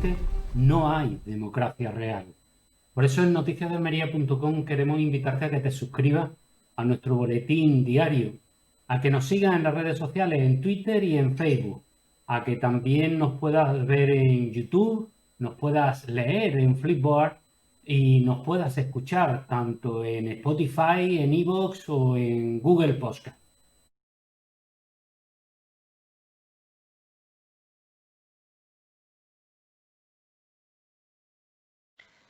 actualmente no hay democracia real. Por eso en noticiasdealmería.com queremos invitarte a que te suscribas a nuestro boletín diario, a que nos sigas en las redes sociales, en Twitter y en Facebook, a que también nos puedas ver en YouTube, nos puedas leer en Flipboard y nos puedas escuchar tanto en Spotify, en iVoox o en Google Podcast.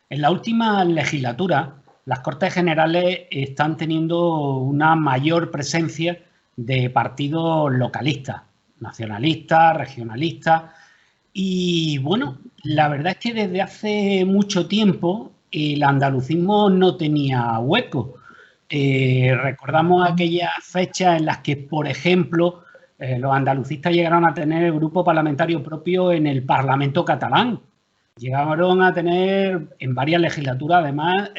En la última legislatura, las Cortes Generales están teniendo una mayor presencia de partidos localistas, nacionalistas, regionalistas. Y bueno, la verdad es que desde hace mucho tiempo el andalucismo no tenía hueco. Recordamos aquellas fechas en las que, por ejemplo, los andalucistas llegaron a tener el grupo parlamentario propio en el Parlamento catalán. Llegaron a tener en varias legislaturas, además,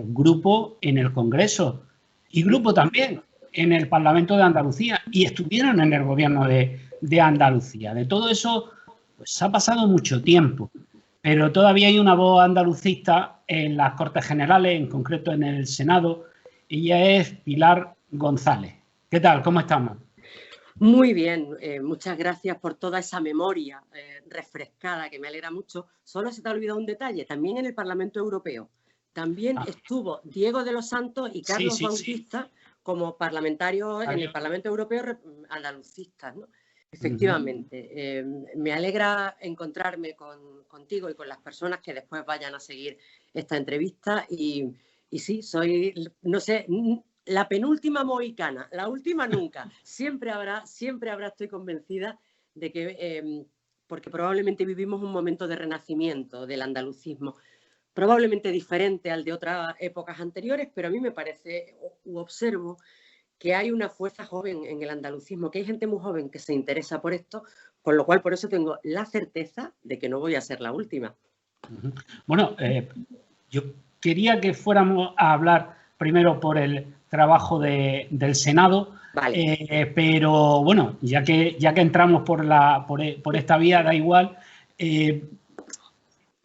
grupo en el Congreso y grupo también en el Parlamento de Andalucía y estuvieron en el gobierno de Andalucía. De todo eso, pues ha pasado mucho tiempo, pero todavía hay una voz andalucista en las Cortes Generales, en concreto en el Senado. Ella es Pilar González. ¿Qué tal? ¿Cómo estamos? Muy bien, muchas gracias por toda esa memoria refrescada que me alegra mucho. Solo se te ha olvidado un detalle, también en el Parlamento Europeo. También estuvo Diego de los Santos y Carlos Bautista como parlamentarios en el Parlamento Europeo andalucistas, ¿no? Efectivamente, me alegra encontrarme contigo y con las personas que después vayan a seguir esta entrevista y sí, soy, no sé, la penúltima mohicana, la última nunca. Siempre habrá, estoy convencida de que, porque probablemente vivimos un momento de renacimiento del andalucismo, probablemente diferente al de otras épocas anteriores, pero a mí me parece, observo, que hay una fuerza joven en el andalucismo, que hay gente muy joven que se interesa por esto, con lo cual por eso tengo la certeza de que no voy a ser la última. Bueno, yo quería que fuéramos a hablar primero por el trabajo del Senado, vale. Pero bueno, ya que entramos por esta vía, da igual.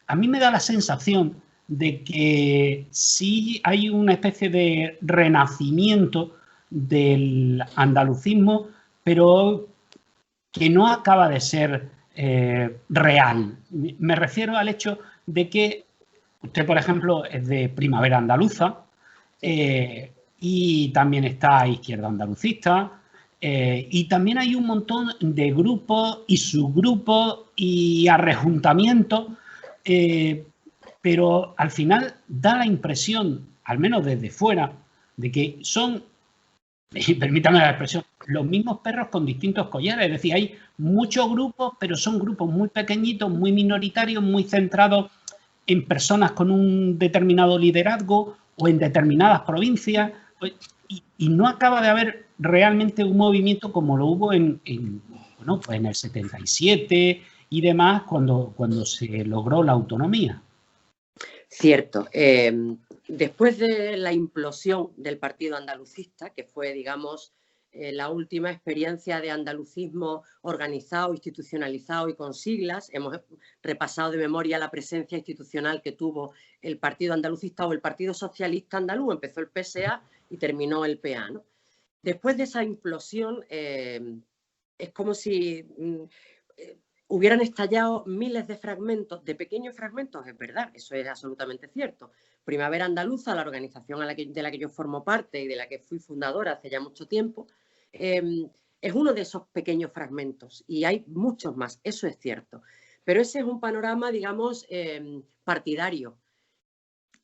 A mí me da la sensación de que sí hay una especie de renacimiento del andalucismo, pero que no acaba de ser real. Me refiero al hecho de que usted, por ejemplo, es de Primavera Andaluza y también está Izquierda Andalucista y también hay un montón de grupos y subgrupos y arrejuntamientos, pero al final da la impresión, al menos desde fuera, de que son, y permítame la expresión, los mismos perros con distintos collares. Es decir, hay muchos grupos, pero son grupos muy pequeñitos, muy minoritarios, muy centrados en personas con un determinado liderazgo o en determinadas provincias, y no acaba de haber realmente un movimiento como lo hubo en el 77 y demás, cuando se logró la autonomía. Cierto. Después de la implosión del Partido Andalucista, que fue, digamos, la última experiencia de andalucismo organizado, institucionalizado y con siglas, hemos repasado de memoria la presencia institucional que tuvo el Partido Andalucista o el Partido Socialista Andaluz. Empezó el PSA y terminó el PA, ¿no? Después de esa implosión, es como si hubieran estallado miles de fragmentos, de pequeños fragmentos, es verdad, eso es absolutamente cierto. Primavera Andaluza, la organización de la que yo formo parte y de la que fui fundadora hace ya mucho tiempo, es uno de esos pequeños fragmentos y hay muchos más, eso es cierto. Pero ese es un panorama, digamos, partidario,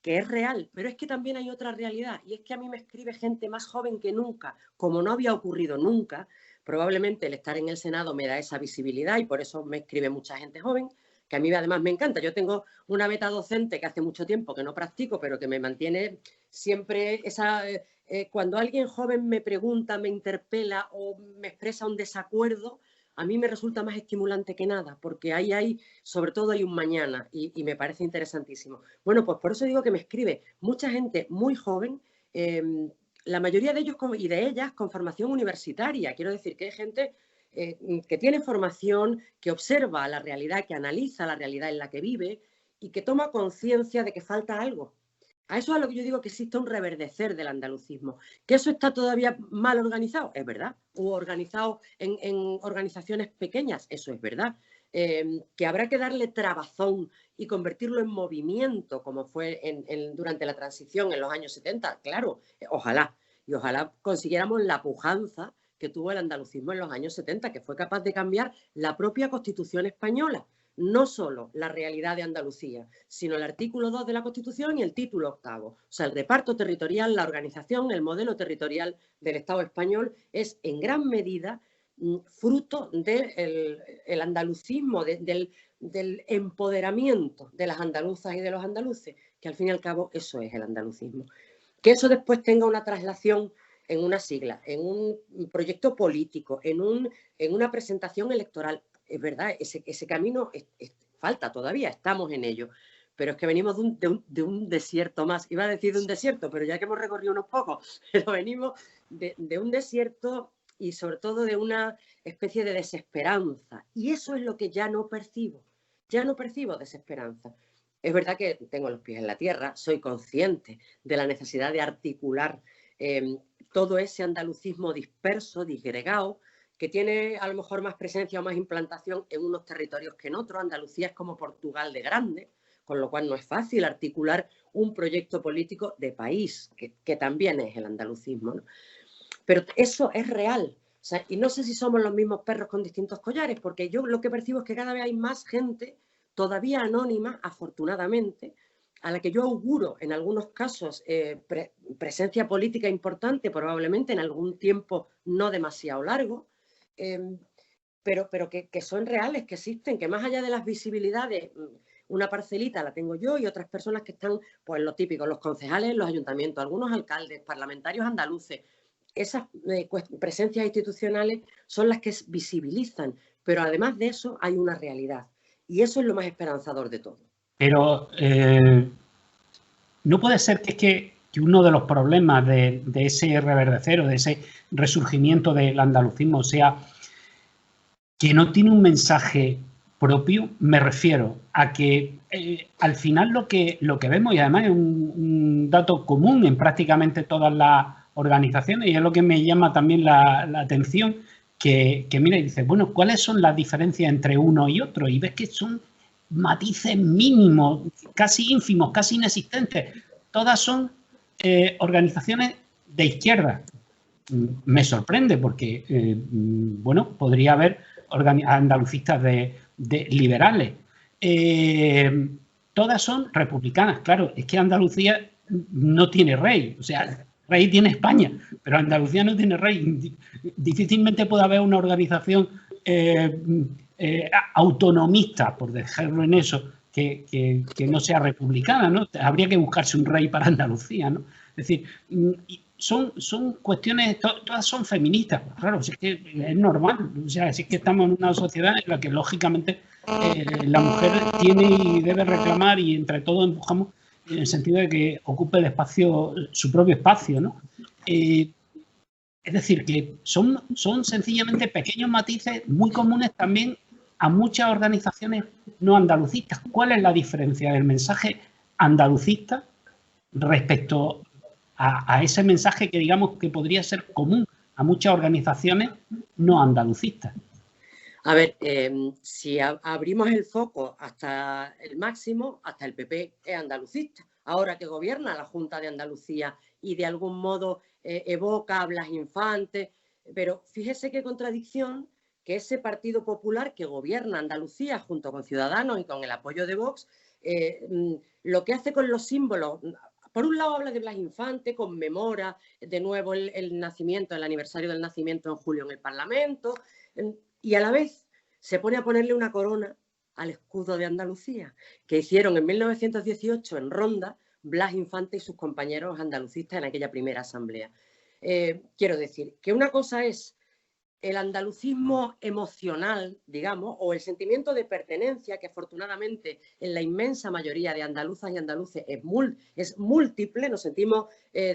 que es real, pero es que también hay otra realidad y es que a mí me escribe gente más joven que nunca, como no había ocurrido nunca. Probablemente el estar en el Senado me da esa visibilidad y por eso me escribe mucha gente joven, que a mí además me encanta. Yo tengo una beta docente que hace mucho tiempo que no practico, pero que me mantiene siempre esa... cuando alguien joven me pregunta, me interpela o me expresa un desacuerdo, a mí me resulta más estimulante que nada, porque ahí hay, sobre todo hay un mañana y me parece interesantísimo. Bueno, pues por eso digo que me escribe mucha gente muy joven, la mayoría de ellos y de ellas con formación universitaria. Quiero decir que hay gente que tiene formación, que observa la realidad, que analiza la realidad en la que vive y que toma conciencia de que falta algo. A eso es a lo que yo digo que existe un reverdecer del andalucismo. ¿Que eso está todavía mal organizado? Es verdad. O organizado en organizaciones pequeñas, eso es verdad. Que habrá que darle trabazón y convertirlo en movimiento, como fue durante la transición en los años 70, claro, ojalá. Y ojalá consiguiéramos la pujanza que tuvo el andalucismo en los años 70, que fue capaz de cambiar la propia Constitución española. No solo la realidad de Andalucía, sino el artículo 2 de la Constitución y el título 8. O sea, el reparto territorial, la organización, el modelo territorial del Estado español es en gran medida fruto del andalucismo, del empoderamiento de las andaluzas y de los andaluces, que al fin y al cabo eso es el andalucismo. Que eso después tenga una traslación en una sigla, en un proyecto político, en una presentación electoral. Es verdad, ese camino falta todavía, estamos en ello. Pero es que venimos de un desierto más. Iba a decir de un desierto, pero ya que hemos recorrido unos pocos, pero venimos de un desierto y sobre todo de una especie de desesperanza. Y eso es lo que ya no percibo. Ya no percibo desesperanza. Es verdad que tengo los pies en la tierra, soy consciente de la necesidad de articular todo ese andalucismo disperso, disgregado, que tiene a lo mejor más presencia o más implantación en unos territorios que en otros. Andalucía es como Portugal de grande, con lo cual no es fácil articular un proyecto político de país, que también es el andalucismo, ¿no? Pero eso es real. O sea, y no sé si somos los mismos perros con distintos collares, porque yo lo que percibo es que cada vez hay más gente todavía anónima, afortunadamente, a la que yo auguro en algunos casos presencia política importante, probablemente en algún tiempo no demasiado largo, pero que son reales, que existen, que más allá de las visibilidades, una parcelita la tengo yo y otras personas que están, pues lo típico, los concejales en los ayuntamientos, algunos alcaldes, parlamentarios andaluces. Esas presencias institucionales son las que visibilizan, pero además de eso hay una realidad y eso es lo más esperanzador de todo. Pero no puede ser que uno de los problemas de ese reverdecer o de ese resurgimiento del andalucismo sea que no tiene un mensaje propio. Me refiero a que al final lo que vemos, y además es un dato común en prácticamente todas las organizaciones, y es lo que me llama también la atención, que mira y dices, bueno, ¿cuáles son las diferencias entre uno y otro? Y ves que son matices mínimos, casi ínfimos, casi inexistentes. Todas son organizaciones de izquierda. Me sorprende porque, bueno, podría haber andalucistas de liberales. Todas son republicanas, claro, es que Andalucía no tiene rey, o sea, rey tiene España, pero Andalucía no tiene rey. Difícilmente puede haber una organización autonomista, por dejarlo en eso, que no sea republicana, ¿no? Habría que buscarse un rey para Andalucía, ¿no? Es decir, son cuestiones, todas son feministas, claro, si es que es normal, o sea, si es que estamos en una sociedad en la que lógicamente la mujer tiene y debe reclamar y entre todos empujamos en el sentido de que ocupe el espacio, su propio espacio, ¿no? Es decir, que son sencillamente pequeños matices muy comunes también a muchas organizaciones no andalucistas. ¿Cuál es la diferencia del mensaje andalucista respecto a ese mensaje que digamos que podría ser común a muchas organizaciones no andalucistas? A ver, si abrimos el foco hasta el máximo, hasta el PP es andalucista. Ahora que gobierna la Junta de Andalucía y de algún modo evoca a Blas Infante, pero fíjese qué contradicción que ese Partido Popular que gobierna Andalucía junto con Ciudadanos y con el apoyo de Vox, lo que hace con los símbolos, por un lado habla de Blas Infante, conmemora de nuevo el nacimiento, el aniversario del nacimiento en julio en el Parlamento, y a la vez se pone a ponerle una corona al escudo de Andalucía, que hicieron en 1918 en Ronda Blas Infante y sus compañeros andalucistas en aquella primera asamblea. Quiero decir que una cosa es el andalucismo emocional, digamos, o el sentimiento de pertenencia, que afortunadamente en la inmensa mayoría de andaluzas y andaluces es múltiple, nos sentimos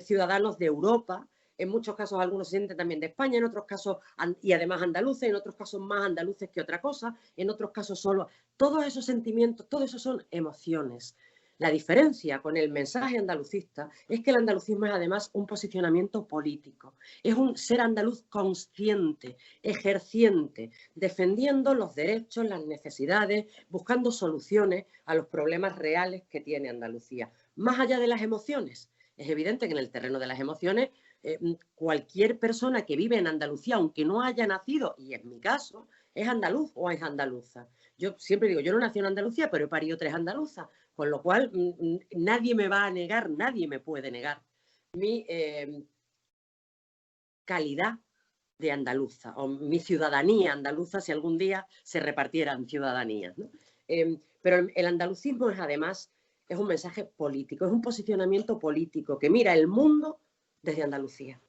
ciudadanos de Europa, en muchos casos algunos se sienten también de España, en otros casos, y además andaluces, en otros casos más andaluces que otra cosa, en otros casos solo. Todos esos sentimientos, todo eso son emociones. La diferencia con el mensaje andalucista es que el andalucismo es además un posicionamiento político, es un ser andaluz consciente, ejerciente, defendiendo los derechos, las necesidades, buscando soluciones a los problemas reales que tiene Andalucía. Más allá de las emociones, es evidente que en el terreno de las emociones cualquier persona que vive en Andalucía, aunque no haya nacido, y es mi caso, es andaluz o es andaluza. Yo siempre digo, yo no nací en Andalucía, pero he parido 3 andaluzas, con lo cual nadie me va a negar, nadie me puede negar mi calidad de andaluza o mi ciudadanía andaluza si algún día se repartieran ciudadanías, ¿no? Pero el andalucismo es además es un mensaje político, es un posicionamiento político que mira el mundo desde Andalucía.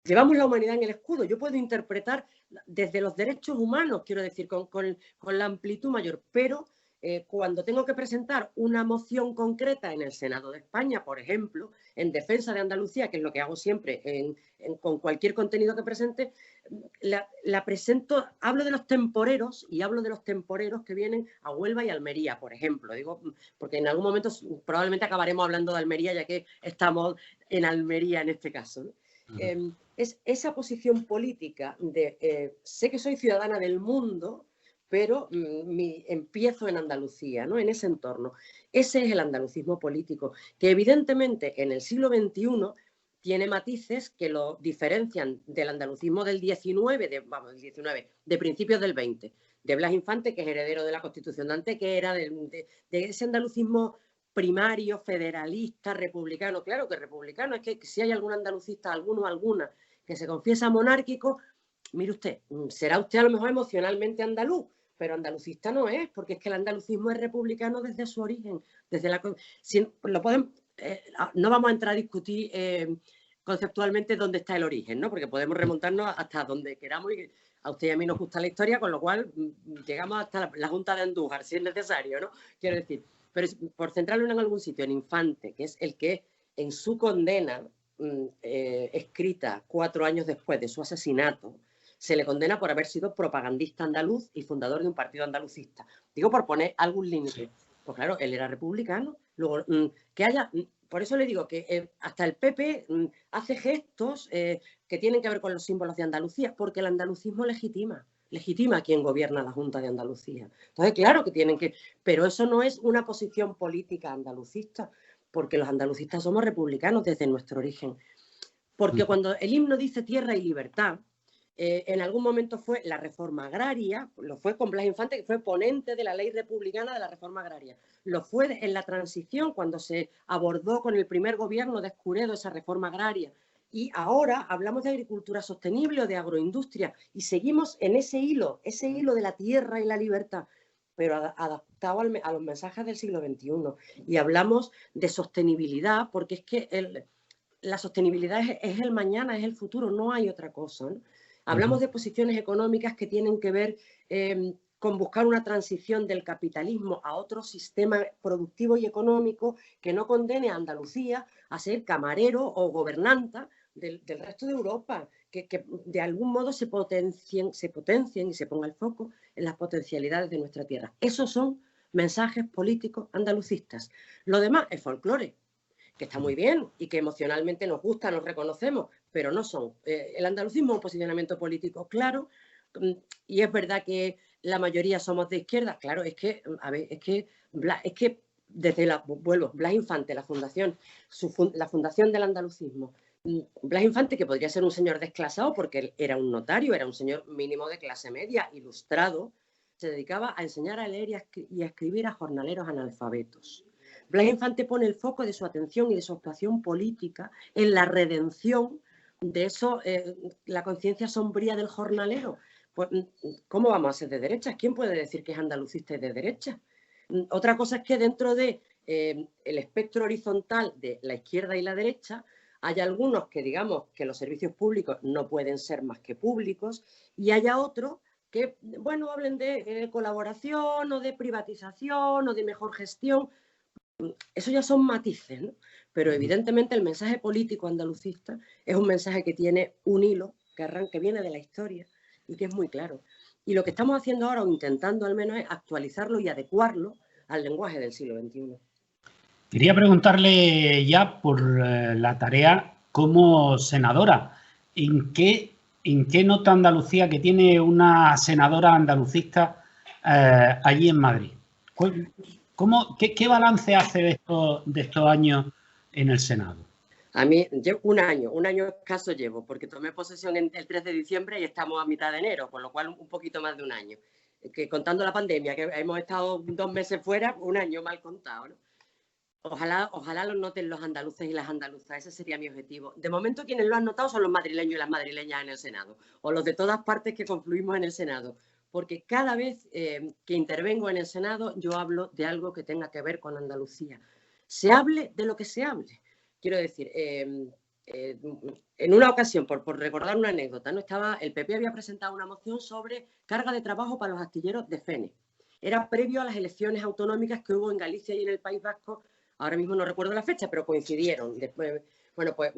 Llevamos la humanidad en el escudo. Yo puedo interpretar desde los derechos humanos, quiero decir, con la amplitud mayor, pero cuando tengo que presentar una moción concreta en el Senado de España, por ejemplo, en defensa de Andalucía, que es lo que hago siempre con cualquier contenido que presente, la presento, hablo de los temporeros y hablo de los temporeros que vienen a Huelva y Almería, por ejemplo. Digo, porque en algún momento probablemente acabaremos hablando de Almería, ya que estamos en Almería en este caso, ¿no? Es esa posición política de sé que soy ciudadana del mundo, pero empiezo en Andalucía, ¿no? En ese entorno. Ese es el andalucismo político, que evidentemente en el siglo XXI tiene matices que lo diferencian del andalucismo del XIX, de principios del XX, de Blas Infante, que es heredero de la Constitución de Antequera, de ese andalucismo primario, federalista, republicano. Claro que republicano, es que si hay algún andalucista, alguno o alguna, que se confiesa monárquico, mire usted, será usted a lo mejor emocionalmente andaluz, pero andalucista no es, porque es que el andalucismo es republicano desde su origen, desde la... lo pueden, no vamos a entrar a discutir conceptualmente dónde está el origen, ¿no? Porque podemos remontarnos hasta donde queramos y a usted y a mí nos gusta la historia, con lo cual llegamos hasta la Junta de Andújar, si es necesario, ¿no? Quiero decir, pero por centrarlo en algún sitio, en Infante, que es el que en su condena escrita 4 años después de su asesinato, se le condena por haber sido propagandista andaluz y fundador de un partido andalucista. Digo, por poner algún límite. Pues claro, él era republicano. Luego, que haya... Por eso le digo que hasta el PP hace gestos que tienen que ver con los símbolos de Andalucía, porque el andalucismo legitima a quien gobierna la Junta de Andalucía. Entonces, claro que tienen que... Pero eso no es una posición política andalucista, porque los andalucistas somos republicanos desde nuestro origen. Porque cuando el himno dice tierra y libertad, en algún momento fue la reforma agraria, lo fue con Blas Infante, que fue ponente de la ley republicana de la reforma agraria. Lo fue en la transición, cuando se abordó con el primer gobierno de Escuredo esa reforma agraria. Y ahora hablamos de agricultura sostenible o de agroindustria y seguimos en ese hilo de la tierra y la libertad, pero adaptado a los mensajes del siglo XXI. Y hablamos de sostenibilidad, porque es que la sostenibilidad es el mañana, es el futuro, no hay otra cosa, ¿no? Hablamos de posiciones económicas que tienen que ver con buscar una transición del capitalismo a otro sistema productivo y económico que no condene a Andalucía a ser camarero o gobernanta del resto de Europa, que de algún modo se potencien y se ponga el foco en las potencialidades de nuestra tierra. Esos son mensajes políticos andalucistas. Lo demás es folclore, que está muy bien y que emocionalmente nos gusta, nos reconocemos, pero no son. El andalucismo es un posicionamiento político claro, y es verdad que la mayoría somos de izquierda. Claro, es que, a ver, es que desde Blas Infante, la fundación del andalucismo, Blas Infante, que podría ser un señor desclasado porque él era un notario, era un señor mínimo de clase media, ilustrado, se dedicaba a enseñar a leer y a escribir a jornaleros analfabetos. Blas Infante pone el foco de su atención y de su actuación política en la redención de eso, la conciencia sombría del jornalero. Pues, ¿cómo vamos a ser de derechas? ¿Quién puede decir que es andalucista y de derecha? Otra cosa es que dentro de el espectro horizontal de la izquierda y la derecha hay algunos que digamos que los servicios públicos no pueden ser más que públicos y haya otros que, bueno, hablen de colaboración o de privatización o de mejor gestión. eso ya son matices, ¿no? Pero evidentemente el mensaje político andalucista es un mensaje que tiene un hilo que viene de la historia y que es muy claro. Y lo que estamos haciendo ahora, o intentando al menos, es actualizarlo y adecuarlo al lenguaje del siglo XXI. Quería preguntarle ya por la tarea como senadora. ¿En qué nota Andalucía que tiene una senadora andalucista allí en Madrid? ¿Qué balance hace de estos años en el Senado? A mí, llevo un año escaso llevo, porque tomé posesión el 3 de diciembre y estamos a mitad de enero, con lo cual un poquito más de un año. Que contando la pandemia, que hemos estado 2 meses fuera, un año mal contado, ¿no? Ojalá lo noten los andaluces y las andaluzas, ese sería mi objetivo. De momento quienes lo han notado son los madrileños y las madrileñas en el Senado, o los de todas partes que confluimos en el Senado, porque cada vez que intervengo en el Senado yo hablo de algo que tenga que ver con Andalucía. Se hable de lo que se hable. Quiero decir, en una ocasión, por recordar una anécdota, ¿no? El PP había presentado una moción sobre carga de trabajo para los astilleros de Fene. Era previo a las elecciones autonómicas que hubo en Galicia y en el País Vasco. Ahora mismo no recuerdo la fecha, pero coincidieron. Después, bueno, pues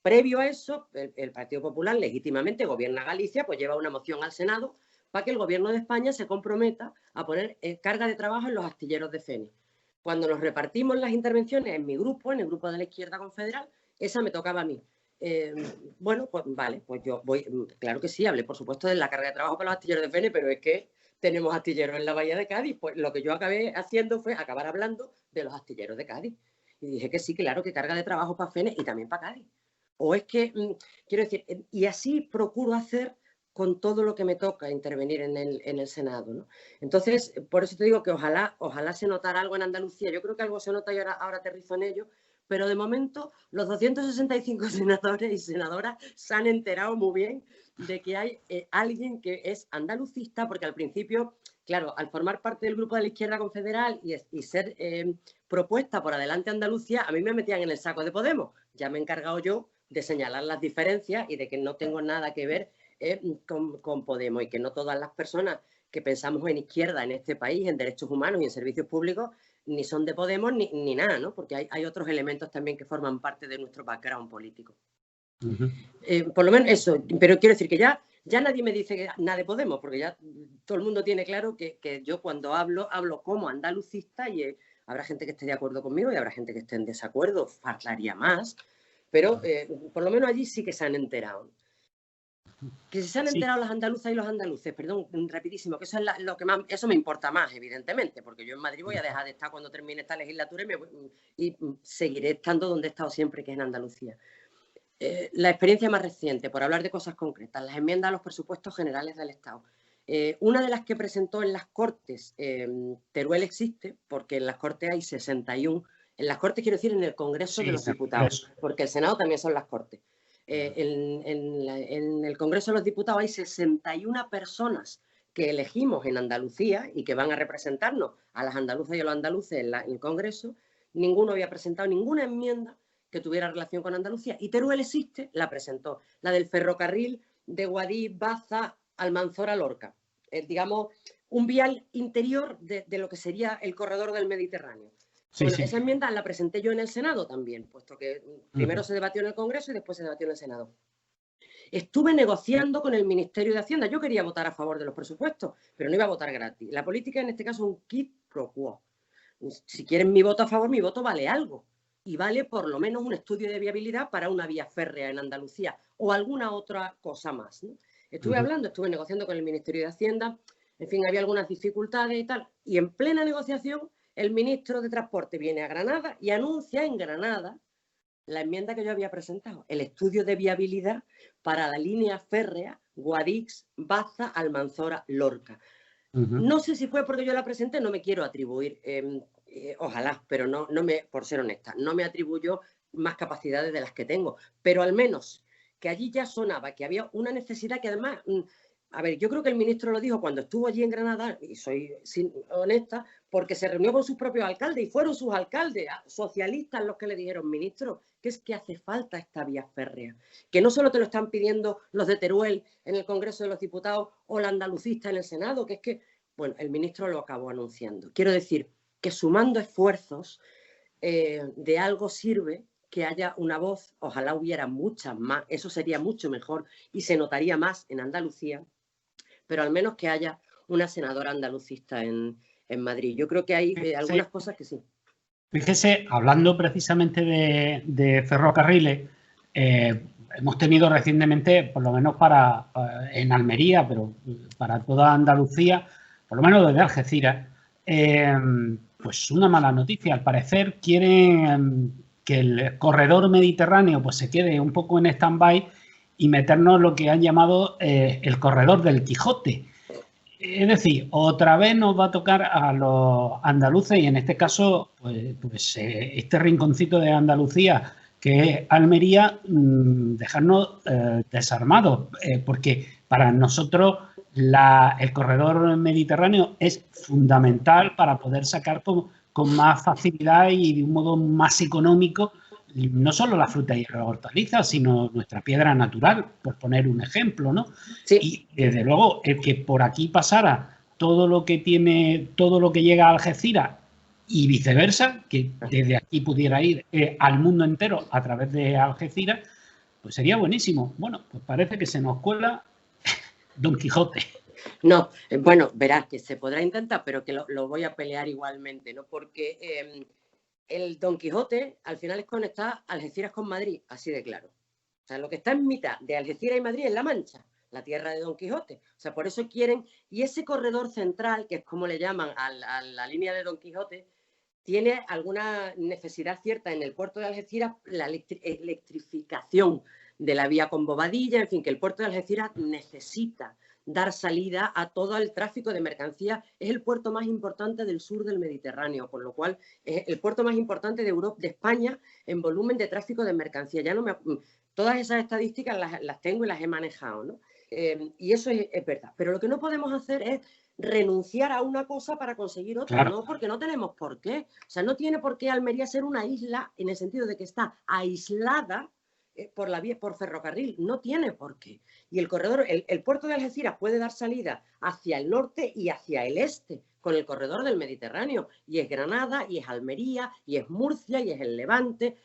previo a eso, el Partido Popular legítimamente gobierna Galicia, pues lleva una moción al Senado para que el gobierno de España se comprometa a poner carga de trabajo en los astilleros de Fene. Cuando nos repartimos las intervenciones en mi grupo, en el grupo de la izquierda confederal, esa me tocaba a mí. Bueno, pues vale, pues yo voy, claro que sí, hablé por supuesto de la carga de trabajo para los astilleros de Fene, pero es que tenemos astilleros en la bahía de Cádiz, pues lo que yo acabé haciendo fue acabar hablando de los astilleros de Cádiz. Y dije que sí, claro, que carga de trabajo para Fene y también para Cádiz. O es que, quiero decir, y así procuro hacer con todo lo que me toca intervenir en el Senado, ¿no? Entonces, por eso te digo que ojalá se notara algo en Andalucía. Yo creo que algo se nota y ahora aterrizo en ello, pero de momento los 265 senadores y senadoras se han enterado muy bien de que hay alguien que es andalucista, porque al principio, claro, al formar parte del grupo de la izquierda confederal y ser propuesta por Adelante Andalucía, a mí me metían en el saco de Podemos. Ya me he encargado yo de señalar las diferencias y de que no tengo nada que ver con Podemos, y que no todas las personas que pensamos en izquierda en este país, en derechos humanos y en servicios públicos, ni son de Podemos ni nada, ¿no? Porque hay otros elementos también que forman parte de nuestro background político. Por lo menos eso, pero quiero decir que ya nadie me dice que nada de Podemos, porque ya todo el mundo tiene claro que yo cuando hablo como andalucista, y habrá gente que esté de acuerdo conmigo y habrá gente que esté en desacuerdo, faltaría más, pero por lo menos allí sí que se han enterado. Que se han enterado las andaluzas y los andaluces, perdón, rapidísimo, que eso es lo que más, eso me importa más, evidentemente, porque yo en Madrid voy a dejar de estar cuando termine esta legislatura y seguiré estando donde he estado siempre, que es en Andalucía. La experiencia más reciente, por hablar de cosas concretas, las enmiendas a los presupuestos generales del Estado. Una de las que presentó en las Cortes, Teruel existe, porque en las Cortes hay 61, en las Cortes quiero decir en el Congreso de los Diputados, porque el Senado también son las Cortes. En el Congreso de los Diputados hay 61 personas que elegimos en Andalucía y que van a representarnos a las andaluzas y a los andaluces en el Congreso. Ninguno había presentado ninguna enmienda que tuviera relación con Andalucía, y Teruel existe, la presentó, la del ferrocarril de Guadix, Baza, Almanzora, Lorca, digamos, un vial interior de lo que sería el corredor del Mediterráneo. Sí, bueno, sí. Esa enmienda la presenté yo en el Senado también, puesto que primero se debatió en el Congreso y después se debatió en el Senado. Estuve negociando con el Ministerio de Hacienda. Yo quería votar a favor de los presupuestos, pero no iba a votar gratis. La política en este caso es un quid pro quo. Si quieren mi voto a favor, mi voto vale algo. Y vale por lo menos un estudio de viabilidad para una vía férrea en Andalucía o alguna otra cosa más, ¿no? Estuve negociando con el Ministerio de Hacienda, en fin, había algunas dificultades y tal. Y en plena negociación, el ministro de Transporte viene a Granada y anuncia en Granada la enmienda que yo había presentado, el estudio de viabilidad para la línea férrea Guadix, Baza, Almanzora, Lorca. No sé si fue porque yo la presenté, no me quiero atribuir, ojalá, pero no por ser honesta, no me atribuyo más capacidades de las que tengo, pero al menos que allí ya sonaba que había una necesidad que además, a ver, yo creo que el ministro lo dijo cuando estuvo allí en Granada, y soy honesta, porque se reunió con sus propios alcaldes y fueron sus alcaldes socialistas los que le dijeron, ministro, que es que hace falta esta vía férrea, que no solo te lo están pidiendo los de Teruel en el Congreso de los Diputados o la andalucista en el Senado, que es que, bueno, el ministro lo acabó anunciando. Quiero decir que sumando esfuerzos, de algo sirve que haya una voz, ojalá hubiera muchas más, eso sería mucho mejor y se notaría más en Andalucía, pero al menos que haya una senadora andalucista en Madrid. Yo creo que hay algunas cosas que sí. Fíjese, hablando precisamente de ferrocarriles, hemos tenido recientemente, por lo menos en Almería, pero para toda Andalucía, por lo menos desde Algeciras, pues una mala noticia. Al parecer quieren que el corredor mediterráneo pues se quede un poco en stand-by y meternos lo que han llamado el corredor del Quijote. Es decir, otra vez nos va a tocar a los andaluces y en este caso, pues este rinconcito de Andalucía que es Almería, dejarnos desarmados, porque para nosotros el corredor mediterráneo es fundamental para poder sacar con más facilidad y de un modo más económico no solo la fruta y las hortalizas, sino nuestra piedra natural, por poner un ejemplo, ¿no? Sí. Y desde luego, el que por aquí pasara todo lo que llega a Algeciras y viceversa, que desde aquí pudiera ir al mundo entero a través de Algeciras, pues sería buenísimo. Bueno, pues parece que se nos cuela Don Quijote. No, bueno, verás que se podrá intentar, pero que lo voy a pelear igualmente, ¿no? Porque el Don Quijote al final es conectar Algeciras con Madrid, así de claro. O sea, lo que está en mitad de Algeciras y Madrid es La Mancha, la tierra de Don Quijote. O sea, por eso quieren, y ese corredor central, que es como le llaman a la línea de Don Quijote, tiene alguna necesidad cierta en el puerto de Algeciras, la electrificación de la vía con Bobadilla, en fin, que el puerto de Algeciras necesita dar salida a todo el tráfico de mercancías. Es el puerto más importante del sur del Mediterráneo, con lo cual es el puerto más importante de Europa, de España, en volumen de tráfico de mercancías. Todas esas estadísticas las tengo y las he manejado, ¿no? Y eso es verdad. Pero lo que no podemos hacer es renunciar a una cosa para conseguir otra, claro. No, porque no tenemos por qué. O sea, no tiene por qué Almería ser una isla en el sentido de que está aislada por ferrocarril, no tiene por qué. Y el corredor, el puerto de Algeciras puede dar salida hacia el norte y hacia el este con el corredor del Mediterráneo, y es Granada, y es Almería, y es Murcia, y es el Levante.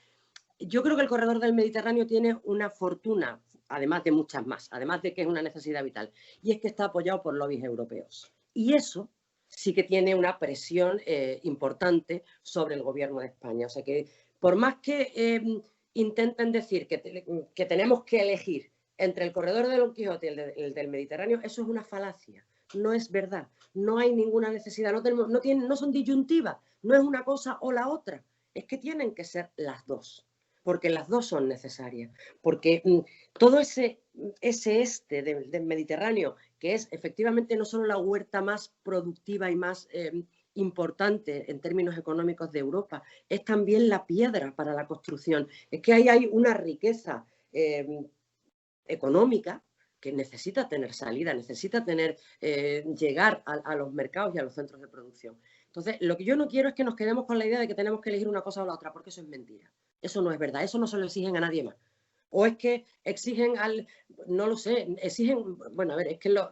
Yo creo que el corredor del Mediterráneo tiene una fortuna, además de muchas más, además de que es una necesidad vital, y es que está apoyado por lobbies europeos. Y eso sí que tiene una presión importante sobre el gobierno de España. O sea que por más que intenten decir que tenemos que elegir entre el corredor de Don Quijote y el del Mediterráneo, eso es una falacia. No es verdad. No hay ninguna necesidad. No son disyuntivas. No es una cosa o la otra. Es que tienen que ser las dos. Porque las dos son necesarias. Porque todo ese este del Mediterráneo, que es efectivamente no solo la huerta más productiva y más importante en términos económicos de Europa, es también la piedra para la construcción. Es que ahí hay una riqueza económica que necesita tener salida, necesita llegar a los mercados y a los centros de producción. Entonces, lo que yo no quiero es que nos quedemos con la idea de que tenemos que elegir una cosa o la otra, porque eso es mentira. Eso no es verdad, eso no se lo exigen a nadie más. O es que exigen no lo sé, exigen, bueno, a ver, es que los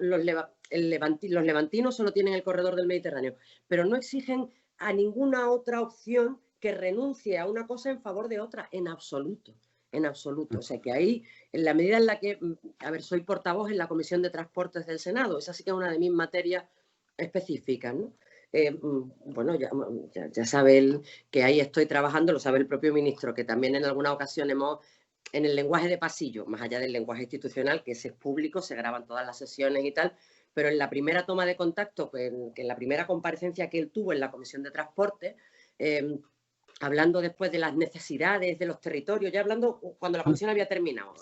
levantinos solo tienen el corredor del Mediterráneo, pero no exigen a ninguna otra opción que renuncie a una cosa en favor de otra, en absoluto. En absoluto. O sea que ahí, en la medida en la que, a ver, soy portavoz en la Comisión de Transportes del Senado, esa sí que es una de mis materias específicas, ¿no? Bueno, ya sabe que ahí estoy trabajando, lo sabe el propio ministro, que también en alguna ocasión en el lenguaje de pasillo, más allá del lenguaje institucional, que ese es público, se graban todas las sesiones y tal, pero en la primera toma de contacto, que en la primera comparecencia que él tuvo en la Comisión de Transporte, hablando después de las necesidades de los territorios, ya hablando cuando la comisión había terminado,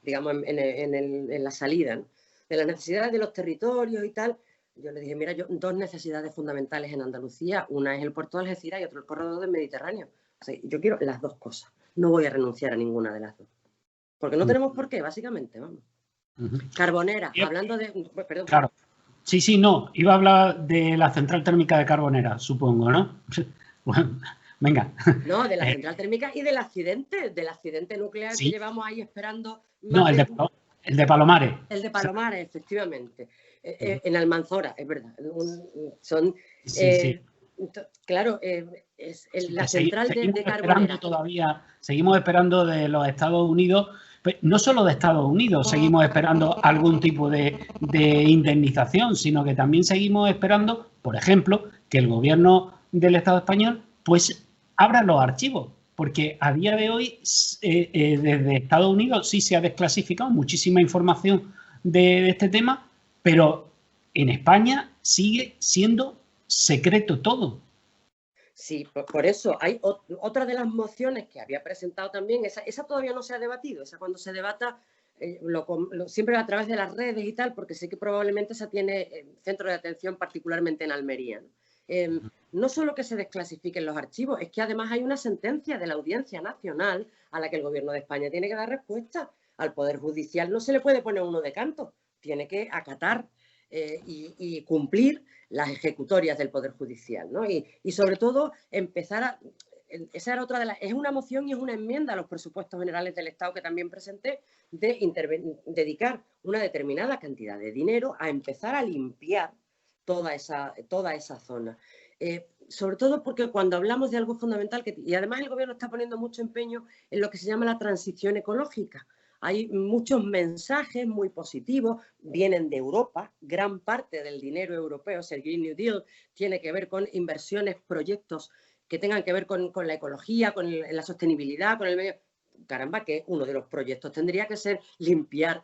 digamos, en la salida, ¿no? De las necesidades de los territorios y tal, yo le dije, mira, dos necesidades fundamentales en Andalucía, una es el puerto de Algeciras y otra el corredor del Mediterráneo. O sea, yo quiero las dos cosas, no voy a renunciar a ninguna de las dos. Porque no tenemos por qué, básicamente, vamos. Carbonera, hablando de... Perdón. Claro. Sí, no, iba a hablar de la central térmica de Carbonera, supongo, ¿no? Bueno, venga. No, de la central térmica y del accidente nuclear, ¿sí? Que llevamos ahí esperando. No, el de Palomares. El de Palomares, efectivamente. En Almanzora, es verdad. Sí. Claro, la central de Carbonera. Seguimos esperando de los Estados Unidos, no solo de Estados Unidos, seguimos esperando algún tipo de indemnización, sino que también seguimos esperando, por ejemplo, que el gobierno del Estado español pues abra los archivos, porque a día de hoy desde Estados Unidos sí se ha desclasificado muchísima información de este tema, pero en España sigue siendo secreto todo. Sí, por eso hay otra de las mociones que había presentado también, esa todavía no se ha debatido, esa cuando se debata siempre a través de las redes y tal, porque sé que probablemente esa tiene centro de atención particularmente en Almería, ¿no? No solo que se desclasifiquen los archivos, es que además hay una sentencia de la Audiencia Nacional a la que el Gobierno de España tiene que dar respuesta. Al Poder Judicial no se le puede poner uno de canto, tiene que acatar y cumplir las ejecutorias del Poder Judicial, ¿no? Y sobre todo empezar esa era otra es una moción y es una enmienda a los presupuestos generales del Estado que también presenté, de dedicar una determinada cantidad de dinero a empezar a limpiar toda esa zona. Sobre todo porque cuando hablamos de algo fundamental, y además el Gobierno está poniendo mucho empeño en lo que se llama la transición ecológica. Hay muchos mensajes muy positivos, vienen de Europa, gran parte del dinero europeo, el Green New Deal, tiene que ver con inversiones, proyectos que tengan que ver con la ecología, con la sostenibilidad, con el medio. Caramba, que uno de los proyectos tendría que ser limpiar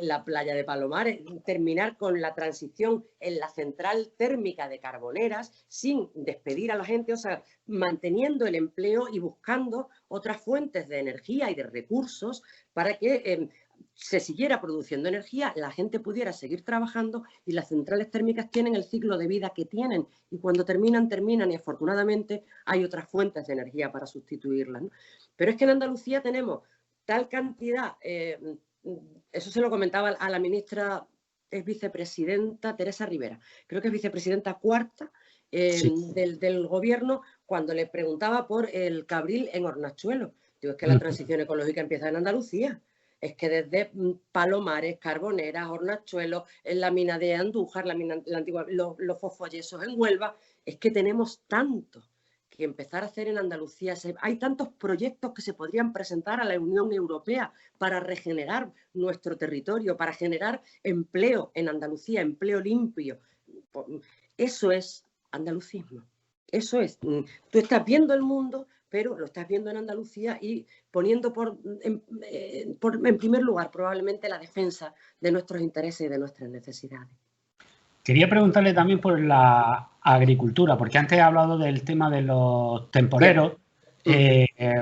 la playa de Palomares, terminar con la transición en la central térmica de Carboneras sin despedir a la gente, o sea, manteniendo el empleo y buscando otras fuentes de energía y de recursos para que se siguiera produciendo energía, la gente pudiera seguir trabajando y las centrales térmicas tienen el ciclo de vida que tienen y cuando terminan y afortunadamente hay otras fuentes de energía para sustituirlas, ¿no? Pero es que en Andalucía tenemos tal cantidad, eso se lo comentaba a la ministra, es vicepresidenta Teresa Rivera, creo que es vicepresidenta cuarta sí. del gobierno, cuando le preguntaba por el Cabril en Hornachuelo. Digo, es que la transición ecológica empieza en Andalucía. Es que desde Palomares, Carboneras, Hornachuelo, en la mina de Andújar, la antigua, los fosfoyesos en Huelva, es que tenemos tanto que empezar a hacer en Andalucía. Hay tantos proyectos que se podrían presentar a la Unión Europea para regenerar nuestro territorio, para generar empleo en Andalucía, empleo limpio. Eso es andalucismo. Eso es. Tú estás viendo el mundo, pero lo estás viendo en Andalucía y poniendo en primer lugar probablemente la defensa de nuestros intereses y de nuestras necesidades. Quería preguntarle también por la agricultura, porque antes he hablado del tema de los temporeros.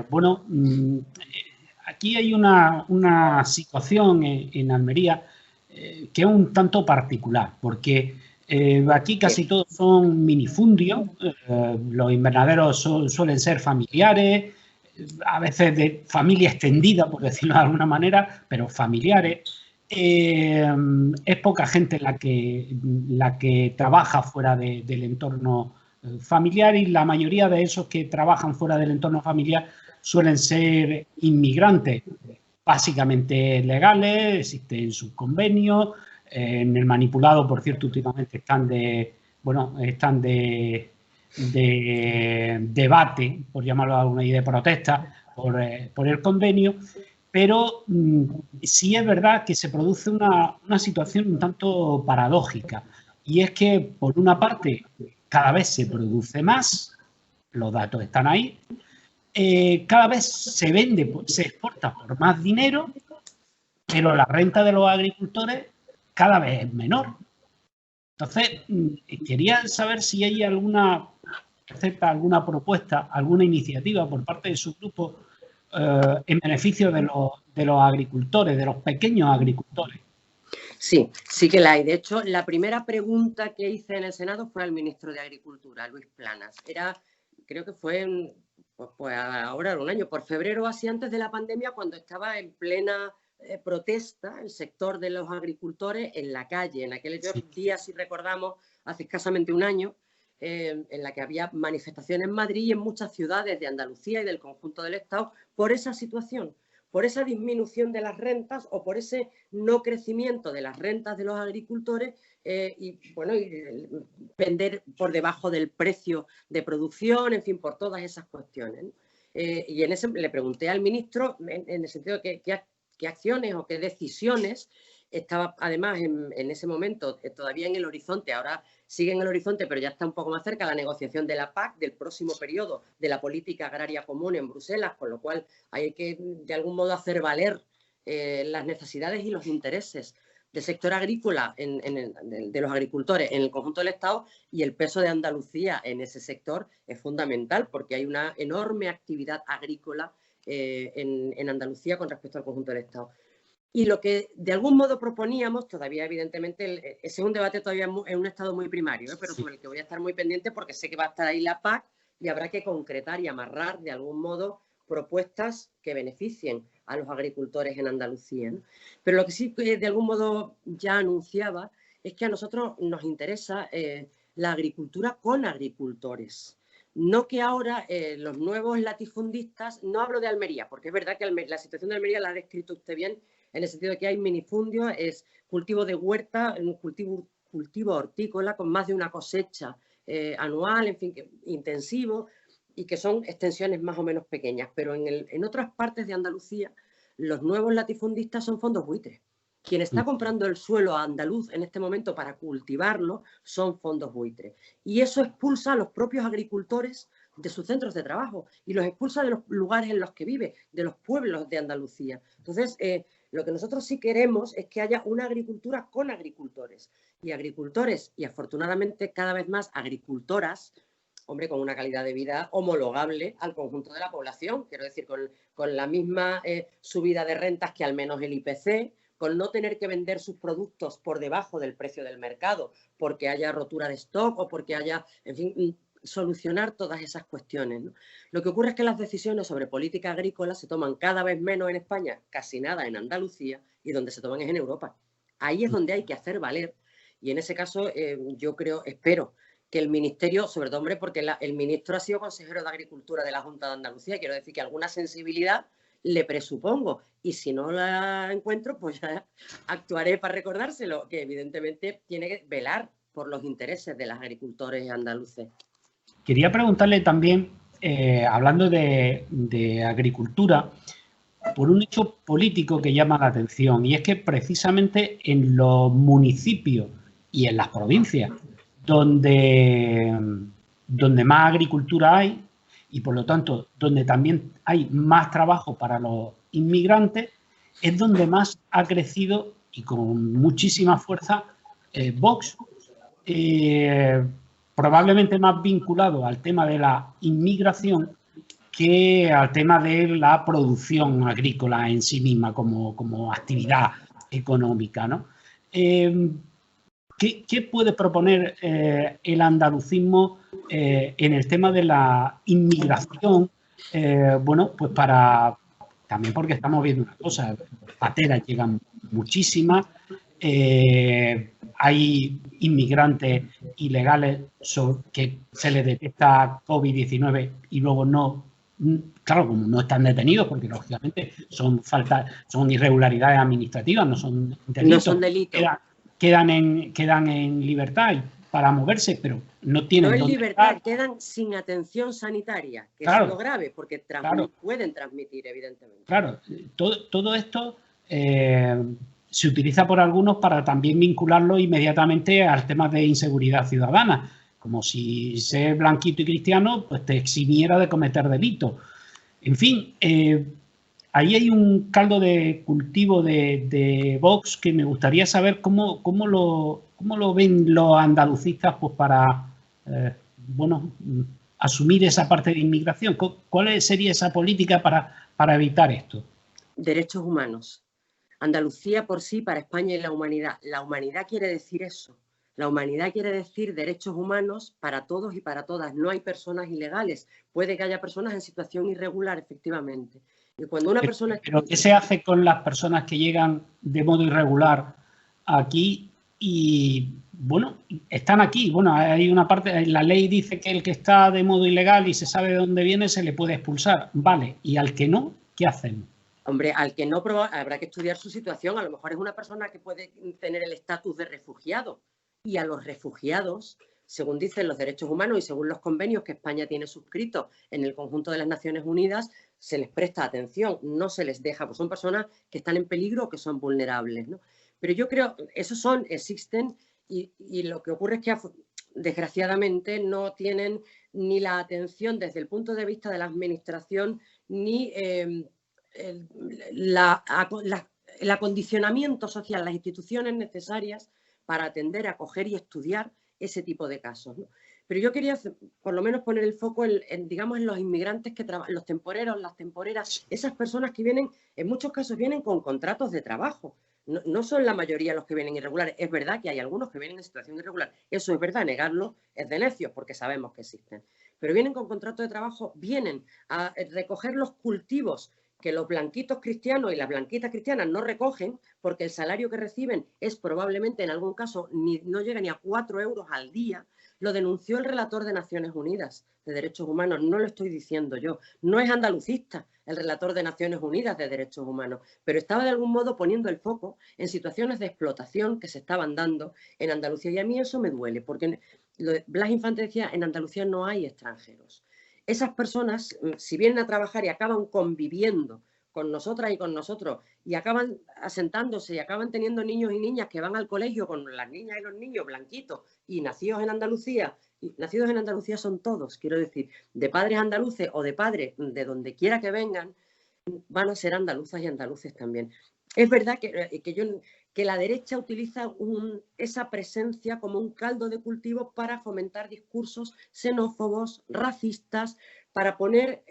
Bueno, aquí hay una situación en Almería que es un tanto particular, porque aquí casi todos son minifundios, los invernaderos suelen ser familiares, a veces de familia extendida, por decirlo de alguna manera, pero familiares. Es poca gente la que trabaja fuera del entorno familiar y la mayoría de esos que trabajan fuera del entorno familiar suelen ser inmigrantes, básicamente legales, existen sus convenios. En el manipulado, por cierto, últimamente están de debate, por llamarlo de alguna idea, de protesta por el convenio. Pero sí es verdad que se produce una situación un tanto paradójica, y es que, por una parte, cada vez se produce más, los datos están ahí, cada vez se vende, se exporta por más dinero, pero la renta de los agricultores cada vez es menor. Entonces, quería saber si hay alguna receta, alguna propuesta, alguna iniciativa por parte de su grupo en beneficio de los agricultores, de los pequeños agricultores. Sí, sí que la hay. De hecho, la primera pregunta que hice en el Senado fue al ministro de Agricultura, Luis Planas. Creo que fue pues ahora un año, por febrero, así antes de la pandemia, cuando estaba en plena protesta el sector de los agricultores en la calle. En aquel día, si recordamos, hace escasamente un año, en la que había manifestaciones en Madrid y en muchas ciudades de Andalucía y del conjunto del Estado por esa situación, por esa disminución de las rentas o por ese no crecimiento de las rentas de los agricultores y vender por debajo del precio de producción, en fin, por todas esas cuestiones, ¿no? Y en ese le pregunté al ministro en el sentido de qué acciones o qué decisiones estaba además en ese momento todavía en el horizonte, ahora sigue en el horizonte, pero ya está un poco más cerca la negociación de la PAC, del próximo periodo de la política agraria común en Bruselas, con lo cual hay que de algún modo hacer valer las necesidades y los intereses del sector agrícola, de los agricultores en el conjunto del Estado, y el peso de Andalucía en ese sector es fundamental porque hay una enorme actividad agrícola en Andalucía con respecto al conjunto del Estado. Y lo que de algún modo proponíamos, todavía evidentemente, ese es un debate todavía en un estado muy primario, pero sobre el que voy a estar muy pendiente porque sé que va a estar ahí la PAC y habrá que concretar y amarrar de algún modo propuestas que beneficien a los agricultores en Andalucía, ¿no? Pero lo que sí de algún modo ya anunciaba es que a nosotros nos interesa la agricultura con agricultores. No que ahora los nuevos latifundistas, no hablo de Almería, porque es verdad que la situación de Almería la ha descrito usted bien, en el sentido de que hay minifundios, es cultivo de huerta, cultivo hortícola con más de una cosecha anual, en fin, intensivo, y que son extensiones más o menos pequeñas. Pero en otras partes de Andalucía, los nuevos latifundistas son fondos buitres. Quien está comprando el suelo andaluz en este momento para cultivarlo son fondos buitres. Y eso expulsa a los propios agricultores de sus centros de trabajo y los expulsa de los lugares en los que vive, de los pueblos de Andalucía. Entonces, lo que nosotros sí queremos es que haya una agricultura con agricultores. Y agricultores, y afortunadamente cada vez más agricultoras, hombre, con una calidad de vida homologable al conjunto de la población. Quiero decir, con la misma subida de rentas que al menos el IPC, con no tener que vender sus productos por debajo del precio del mercado, porque haya rotura de stock o porque haya, en fin, solucionar todas esas cuestiones, ¿no? Lo que ocurre es que las decisiones sobre política agrícola se toman cada vez menos en España, casi nada en Andalucía, y donde se toman es en Europa. Ahí es donde hay que hacer valer, y en ese caso yo espero que el Ministerio, sobre todo, hombre, porque el ministro ha sido consejero de Agricultura de la Junta de Andalucía, quiero decir que alguna sensibilidad le presupongo, y si no la encuentro, pues ya actuaré para recordárselo, que evidentemente tiene que velar por los intereses de los agricultores andaluces. Quería preguntarle también, hablando de agricultura, por un hecho político que llama la atención, y es que precisamente en los municipios y en las provincias donde más agricultura hay, y por lo tanto donde también hay más trabajo para los inmigrantes, es donde más ha crecido y con muchísima fuerza Vox, probablemente más vinculado al tema de la inmigración que al tema de la producción agrícola en sí misma como actividad económica, ¿no? ¿Qué puede proponer el andalucismo en el tema de la inmigración? Bueno, pues también porque estamos viendo una cosa, pateras llegan muchísimas, hay inmigrantes ilegales que se les detecta COVID-19 y luego no, claro, como no están detenidos, porque lógicamente son irregularidades administrativas, no son delitos. No son delitos. Quedan en libertad para moverse, pero no tienen. No en libertad, quedan sin atención sanitaria, que claro, es lo grave, porque claro, pueden transmitir, evidentemente. Claro, todo esto se utiliza por algunos para también vincularlo inmediatamente al tema de inseguridad ciudadana, como si ser blanquito y cristiano pues te eximiera de cometer delitos. En fin, ahí hay un caldo de cultivo de Vox que me gustaría saber cómo lo ven los andalucistas pues para bueno, asumir esa parte de inmigración. ¿Cuál sería esa política para evitar esto? Derechos humanos. Andalucía por sí, para España y la humanidad. La humanidad quiere decir eso. La humanidad quiere decir derechos humanos para todos y para todas. No hay personas ilegales. Puede que haya personas en situación irregular, efectivamente. Y cuando una persona... ¿Pero qué se hace con las personas que llegan de modo irregular aquí y, bueno, están aquí? Bueno, hay una parte, la ley dice que el que está de modo ilegal y se sabe de dónde viene se le puede expulsar. Vale, ¿y al que no, qué hacen? Hombre, al que no habrá que estudiar su situación. A lo mejor es una persona que puede tener el estatus de refugiado. Y a los refugiados, según dicen los derechos humanos y según los convenios que España tiene suscritos en el conjunto de las Naciones Unidas, se les presta atención, no se les deja, pues son personas que están en peligro o que son vulnerables, ¿no? Pero yo creo, esos existen y lo que ocurre es que desgraciadamente no tienen ni la atención desde el punto de vista de la administración ni el acondicionamiento social, las instituciones necesarias para atender, acoger y estudiar ese tipo de casos, ¿no? Pero yo quería por lo menos poner el foco digamos, en los inmigrantes que trabajan, los temporeros, las temporeras, esas personas que vienen, en muchos casos vienen con contratos de trabajo. No son la mayoría los que vienen irregulares. Es verdad que hay algunos que vienen en situación irregular. Eso es verdad, negarlo es de necios porque sabemos que existen. Pero vienen con contrato de trabajo, vienen a recoger los cultivos que los blanquitos cristianos y las blanquitas cristianas no recogen porque el salario que reciben es probablemente en algún caso no llega ni a 4 euros al día. Lo denunció el relator de Naciones Unidas de Derechos Humanos, no lo estoy diciendo yo. No es andalucista el relator de Naciones Unidas de Derechos Humanos, pero estaba de algún modo poniendo el foco en situaciones de explotación que se estaban dando en Andalucía. Y a mí eso me duele, porque Blas Infante decía, en Andalucía no hay extranjeros. Esas personas, si vienen a trabajar y acaban conviviendo con nosotras y con nosotros y acaban asentándose y acaban teniendo niños y niñas que van al colegio con las niñas y los niños blanquitos y nacidos en Andalucía, y nacidos en Andalucía son todos, quiero decir, de padres andaluces o de padres de donde quiera que vengan, van a ser andaluzas y andaluces también. Es verdad que la derecha utiliza esa presencia como un caldo de cultivo para fomentar discursos xenófobos, racistas, para poner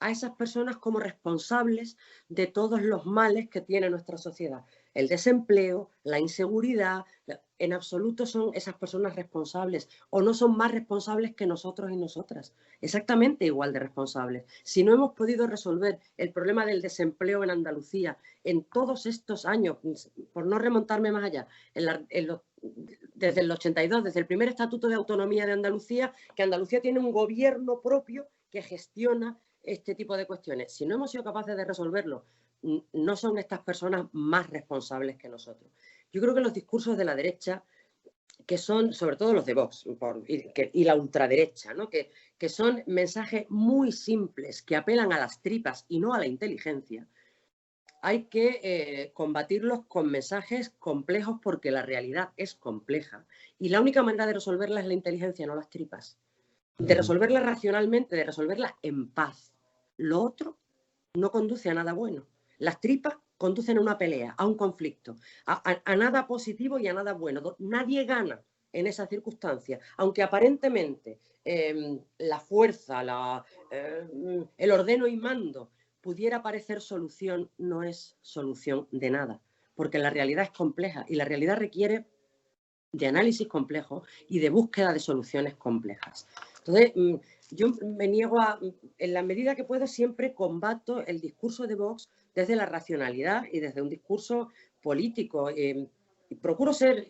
a esas personas como responsables de todos los males que tiene nuestra sociedad. El desempleo, la inseguridad, en absoluto son esas personas responsables o no son más responsables que nosotros y nosotras. Exactamente igual de responsables. Si no hemos podido resolver el problema del desempleo en Andalucía en todos estos años, por no remontarme más allá, desde el 82, desde el primer Estatuto de Autonomía de Andalucía, que Andalucía tiene un gobierno propio que gestiona este tipo de cuestiones. Si no hemos sido capaces de resolverlo, no son estas personas más responsables que nosotros. Yo creo que los discursos de la derecha, que son, sobre todo los de Vox y la ultraderecha, ¿no? que son mensajes muy simples, que apelan a las tripas y no a la inteligencia, hay que combatirlos con mensajes complejos porque la realidad es compleja. Y la única manera de resolverla es la inteligencia, no las tripas. De resolverla racionalmente, de resolverla en paz. Lo otro no conduce a nada bueno. Las tripas conducen a una pelea, a un conflicto, a nada positivo y a nada bueno. Nadie gana en esa circunstancia, aunque aparentemente la fuerza, el ordeno y mando pudiera parecer solución, no es solución de nada, porque la realidad es compleja y la realidad requiere de análisis complejo y de búsqueda de soluciones complejas. Entonces, yo me niego en la medida que puedo, siempre combato el discurso de Vox desde la racionalidad y desde un discurso político. Procuro ser,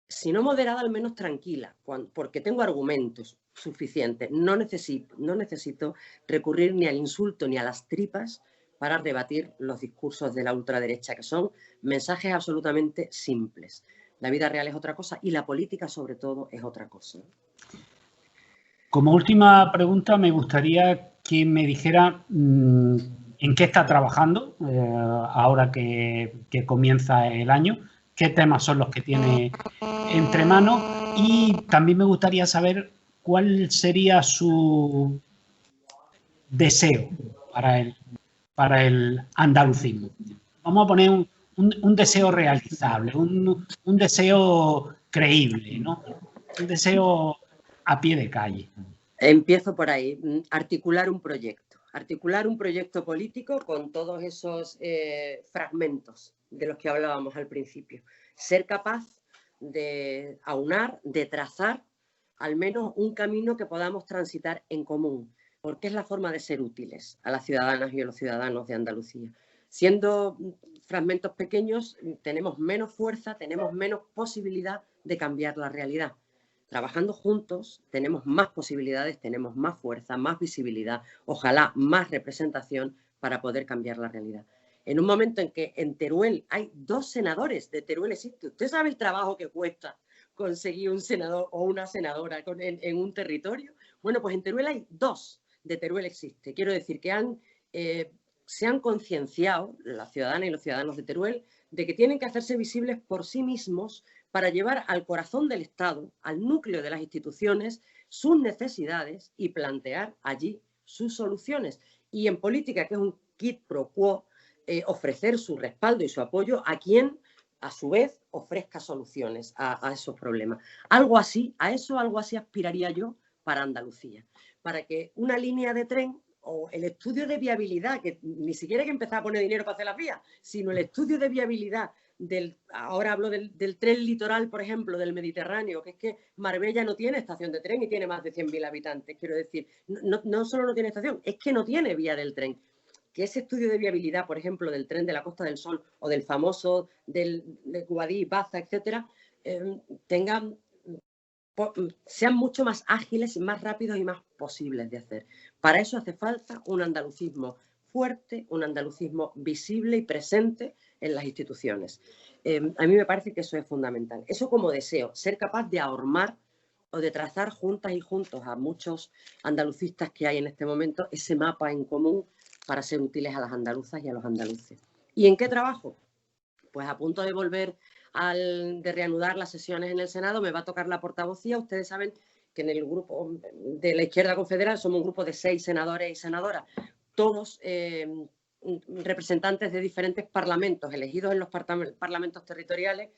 si no moderada, al menos tranquila, porque tengo argumentos suficientes. No necesito recurrir ni al insulto ni a las tripas para rebatir los discursos de la ultraderecha, que son mensajes absolutamente simples. La vida real es otra cosa y la política, sobre todo, es otra cosa. Como última pregunta, me gustaría que me dijera en qué está trabajando ahora que comienza el año, qué temas son los que tiene entre manos y también me gustaría saber cuál sería su deseo para el andalucismo. Vamos a poner un deseo realizable, un deseo creíble, ¿no? Un deseo a pie de calle. Empiezo por ahí, articular un proyecto político con todos esos fragmentos de los que hablábamos al principio. Ser capaz de aunar, de trazar al menos un camino que podamos transitar en común, porque es la forma de ser útiles a las ciudadanas y a los ciudadanos de Andalucía. Siendo fragmentos pequeños, tenemos menos fuerza, tenemos menos posibilidad de cambiar la realidad. Trabajando juntos tenemos más posibilidades, tenemos más fuerza, más visibilidad, ojalá más representación para poder cambiar la realidad. En un momento en que en Teruel hay 2 senadores, de Teruel existe. ¿Usted sabe el trabajo que cuesta conseguir un senador o una senadora en un territorio? Bueno, pues en Teruel hay 2, de Teruel existe. Quiero decir que se han concienciado, las ciudadanas y los ciudadanos de Teruel, de que tienen que hacerse visibles por sí mismos para llevar al corazón del Estado, al núcleo de las instituciones, sus necesidades y plantear allí sus soluciones. Y en política, que es un quid pro quo, ofrecer su respaldo y su apoyo a quien, a su vez, ofrezca soluciones a esos problemas. Algo así aspiraría yo para Andalucía, para que una línea de tren o el estudio de viabilidad, que ni siquiera hay que empezar a poner dinero para hacer las vías, sino el estudio de viabilidad ahora hablo del tren litoral, por ejemplo, del Mediterráneo, que es que Marbella no tiene estación de tren y tiene más de 100.000 habitantes. Quiero decir, no solo no tiene estación, es que no tiene vía del tren. Que ese estudio de viabilidad, por ejemplo, del tren de la Costa del Sol o del famoso de Guadix, Baza, etcétera, sean mucho más ágiles, más rápidos y más posibles de hacer. Para eso hace falta un andalucismo fuerte, un andalucismo visible y presente en las instituciones. A mí me parece que eso es fundamental. Eso como deseo, ser capaz de ahormar o de trazar juntas y juntos a muchos andalucistas que hay en este momento ese mapa en común para ser útiles a las andaluzas y a los andaluces. ¿Y en qué trabajo? Pues a punto de volver de reanudar las sesiones en el Senado, me va a tocar la portavocía. Ustedes saben que en el grupo de la Izquierda Confederal somos un grupo de 6 senadores y senadoras, todos representantes de diferentes parlamentos, elegidos en los parlamentos territoriales.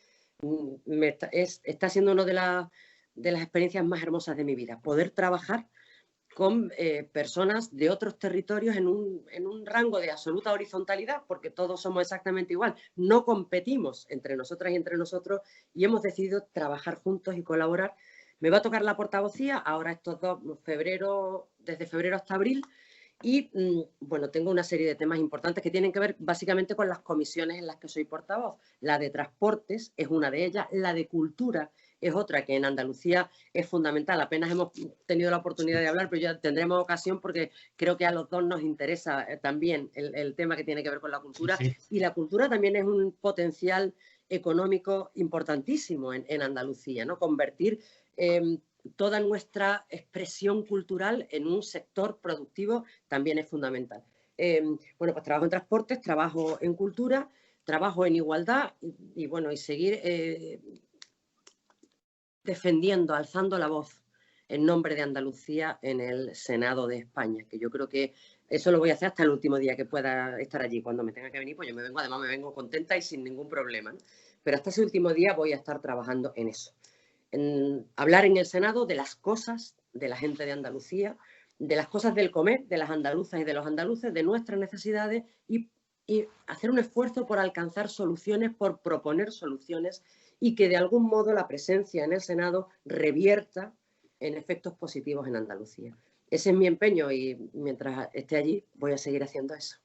Está siendo una de las experiencias más hermosas de mi vida, poder trabajar con personas de otros territorios en un rango de absoluta horizontalidad, porque todos somos exactamente igual. No competimos entre nosotras y entre nosotros y hemos decidido trabajar juntos y colaborar. Me va a tocar la portavocía ahora desde febrero hasta abril. Y, bueno, tengo una serie de temas importantes que tienen que ver básicamente con las comisiones en las que soy portavoz. La de transportes es una de ellas, la de cultura es otra que en Andalucía es fundamental. Apenas hemos tenido la oportunidad de hablar, pero ya tendremos ocasión porque creo que a los dos nos interesa también el tema que tiene que ver con la cultura. Sí. Y la cultura también es un potencial económico importantísimo en Andalucía, ¿no? Convertir toda nuestra expresión cultural en un sector productivo también es fundamental. Bueno, pues trabajo en transportes, trabajo en cultura, trabajo en igualdad y bueno, y seguir defendiendo, alzando la voz en nombre de Andalucía en el Senado de España, que yo creo que eso lo voy a hacer hasta el último día que pueda estar allí. Cuando me tenga que venir, pues yo además me vengo contenta y sin ningún problema, ¿no? Pero hasta ese último día voy a estar trabajando en eso. En hablar en el Senado de las cosas de la gente de Andalucía, de las cosas del comer, de las andaluzas y de los andaluces, de nuestras necesidades y hacer un esfuerzo por alcanzar soluciones, por proponer soluciones y que de algún modo la presencia en el Senado revierta en efectos positivos en Andalucía. Ese es mi empeño y mientras esté allí voy a seguir haciendo eso.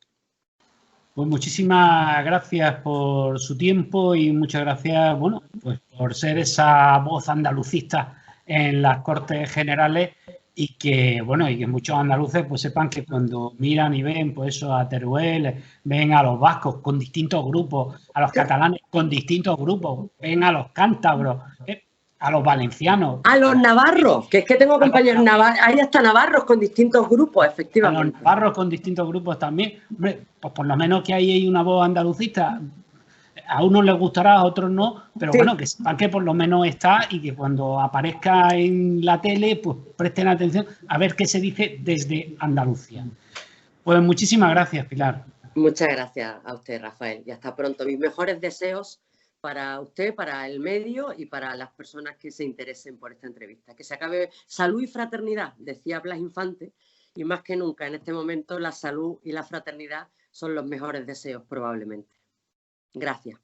Pues muchísimas gracias por su tiempo y muchas gracias, bueno, pues por ser esa voz andalucista en las Cortes Generales y que, bueno, y que muchos andaluces pues sepan que cuando miran y ven pues eso a Teruel, ven a los vascos con distintos grupos, a los catalanes con distintos grupos, ven a los cántabros, a los valencianos. A los navarros, que es que tengo compañeros navarros, hay hasta navarros con distintos grupos, efectivamente. A los navarros con distintos grupos también. Hombre, pues por lo menos que ahí hay una voz andalucista. A unos les gustará, a otros no, pero sí. Bueno, que sepan que por lo menos está y que cuando aparezca en la tele, pues presten atención a ver qué se dice desde Andalucía. Pues muchísimas gracias, Pilar. Muchas gracias a usted, Rafael, y hasta pronto. Mis mejores deseos para usted, para el medio y para las personas que se interesen por esta entrevista. Que se acabe salud y fraternidad, decía Blas Infante, y más que nunca en este momento la salud y la fraternidad son los mejores deseos probablemente. Gracias.